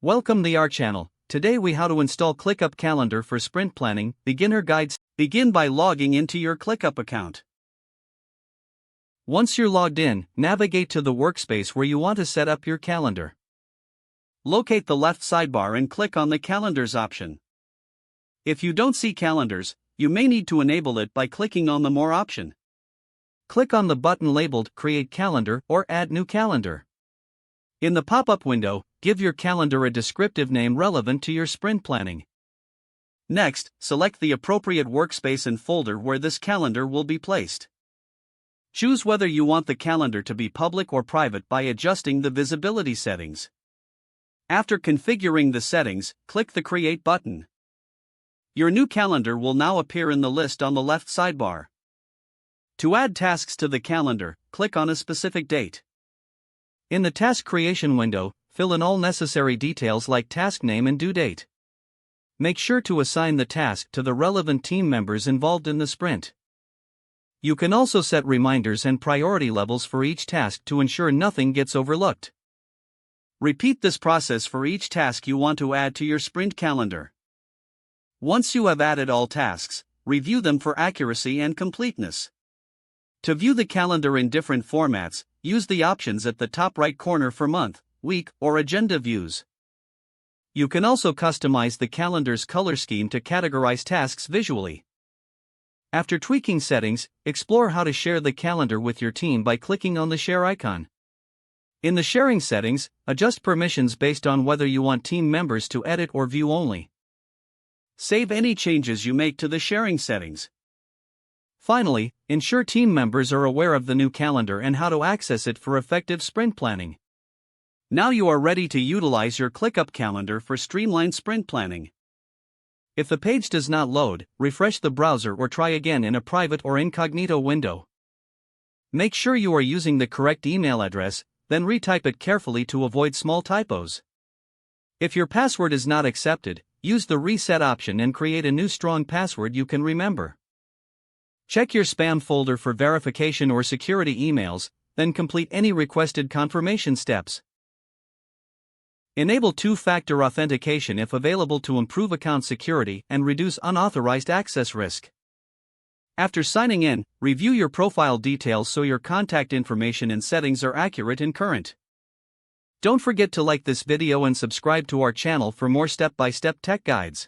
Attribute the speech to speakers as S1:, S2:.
S1: Welcome to our channel. Today we how to install ClickUp Calendar for sprint planning, beginner guides. Begin by logging into your ClickUp account. Once you're logged in, navigate to the workspace where you want to set up your calendar. Locate the left sidebar and click on the Calendars option. If you don't see calendars, you may need to enable it by clicking on the More option. Click on the button labeled Create Calendar or Add New Calendar. In the pop-up window, give your calendar a descriptive name relevant to your sprint planning. Next, select the appropriate workspace and folder where this calendar will be placed. Choose whether you want the calendar to be public or private by adjusting the visibility settings. After configuring the settings, click the Create button. Your new calendar will now appear in the list on the left sidebar. To add tasks to the calendar, click on a specific date. In the task creation window, fill in all necessary details like task name and due date. Make sure to assign the task to the relevant team members involved in the sprint. You can also set reminders and priority levels for each task to ensure nothing gets overlooked. Repeat this process for each task you want to add to your sprint calendar. Once you have added all tasks, review them for accuracy and completeness. To view the calendar in different formats, use the options at the top right corner for month, week, or agenda views. You can also customize the calendar's color scheme to categorize tasks visually. After tweaking settings, explore how to share the calendar with your team by clicking on the share icon. In the sharing settings, adjust permissions based on whether you want team members to edit or view only. Save any changes you make to the sharing settings. Finally, ensure team members are aware of the new calendar and how to access it for effective sprint planning. Now you are ready to utilize your ClickUp calendar for streamlined sprint planning. If the page does not load, refresh the browser or try again in a private or incognito window. Make sure you are using the correct email address, then retype it carefully to avoid small typos. If your password is not accepted, use the reset option and create a new strong password you can remember. Check your spam folder for verification or security emails, then complete any requested confirmation steps. Enable two-factor authentication if available to improve account security and reduce unauthorized access risk. After signing in, review your profile details so your contact information and settings are accurate and current. Don't forget to like this video and subscribe to our channel for more step-by-step tech guides.